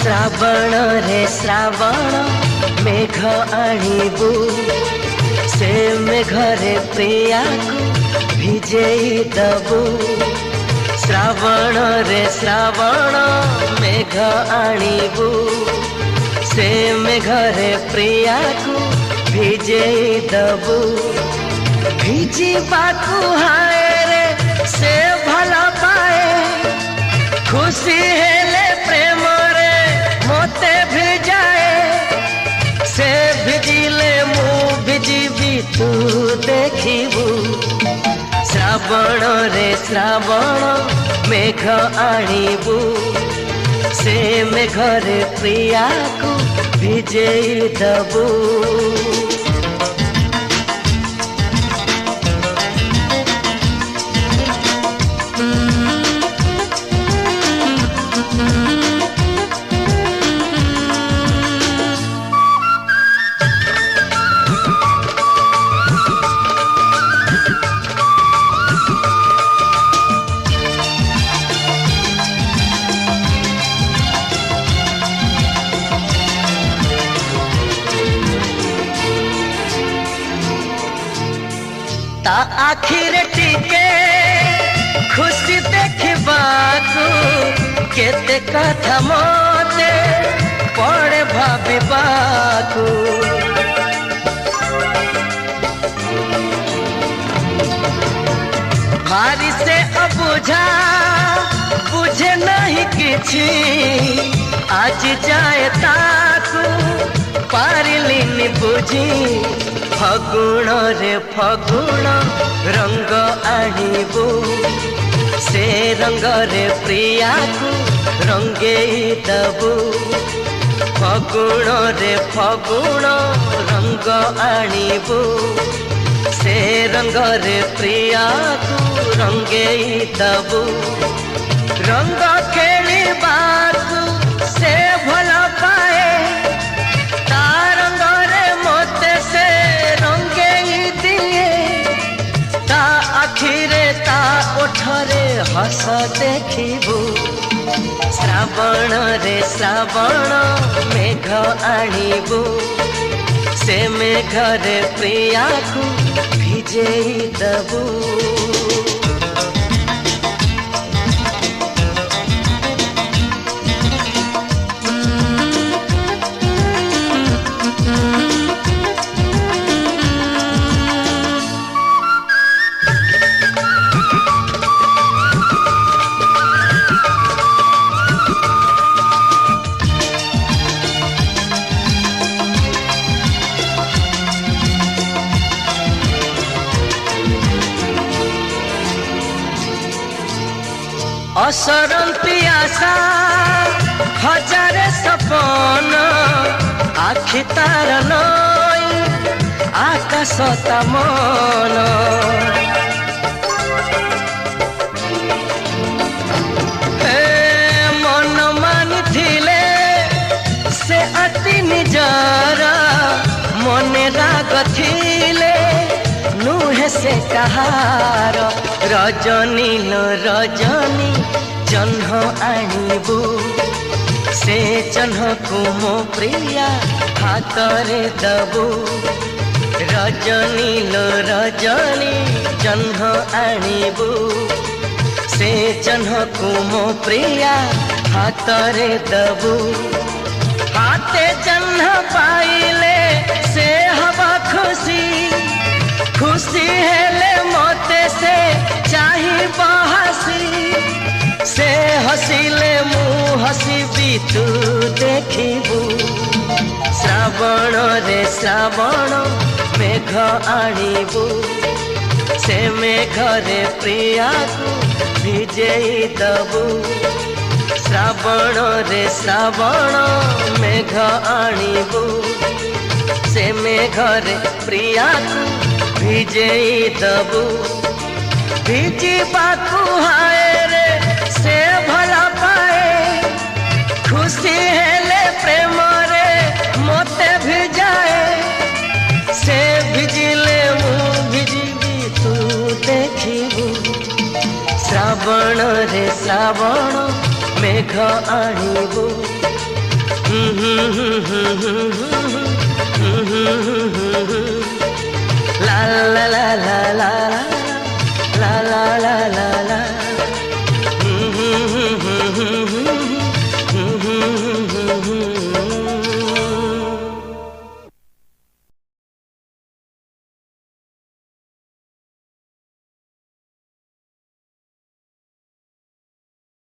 श्रावण रे श्रावण मेघ आणिबू से मेघरे प्रिया को भिजेई दबू। श्रावण रे श्रावण मेघ आणिबू से मेघरे प्रिया को भिजेई दबू। भिजी बाकू हाय रे से भला पाए खुशी हेले प्रेम रे मोते भिजाए। से भिजिले मु भिजिबी तू देखिबू। श्रावण रे श्रावण मेघ आणिबू से मेघरे प्रिया को भिजेई दबू। ता आखिर टिके खुशी देखिबाकू केते कथा मोते पड़े भाबिबाकू। भारी से अबुझा बुझे नहीं किछि आज जाए ताकू पारिलिनी बुझी। फगुण रे फगुण रंग आणिबू से रंग रे प्रिया को रंगेई दबू। फगुण रे फगुण रंग आणिबू से रंग रे प्रिया को रंगेई दबू। रंग खेलिबाकू से भला पाए ता रंग रे मोते से रंगेई दिए। ता आखिरे ता ओठरे हस देखिबू। श्रावण रे श्रावण मेघ आणिबू से मेघरे प्रिया को भिजेई दबू। असरंती आशा हजारे सपन आखि तार नई आकाश ता मन। मन मानि थिले से अति निजर मने राग थिले नुहे से कहार। रजनी लो रजनी जह्न आणिबू से जह्न को मो प्रिया हाथरे दबू। रजनी लो रजनी जह्न आणिबू से जह्न को मो प्रिया हाथरे दबू। हाथे जह्न पाइले से हवा खुशी खुशी हेले मोते से चाही बहासी। से हसीले मु हसीबी तू देखिबू। श्रावण रे श्रावण मेघ आणिबू से मेघरे प्रिया को भिजेई दबू। श्रावण रे श्रावण मेघ आणिबू से मेघरे प्रिया को भिजेई दबू। भिजी बाकू हाय रे से भला पाए खुशी हेले प्रेम रे मोते भिजाए। से भिजिले मु भिजिबी तू देखिबू। श्रावण रे श्रावण मेघ आणिबू La la la la la la la la la la la.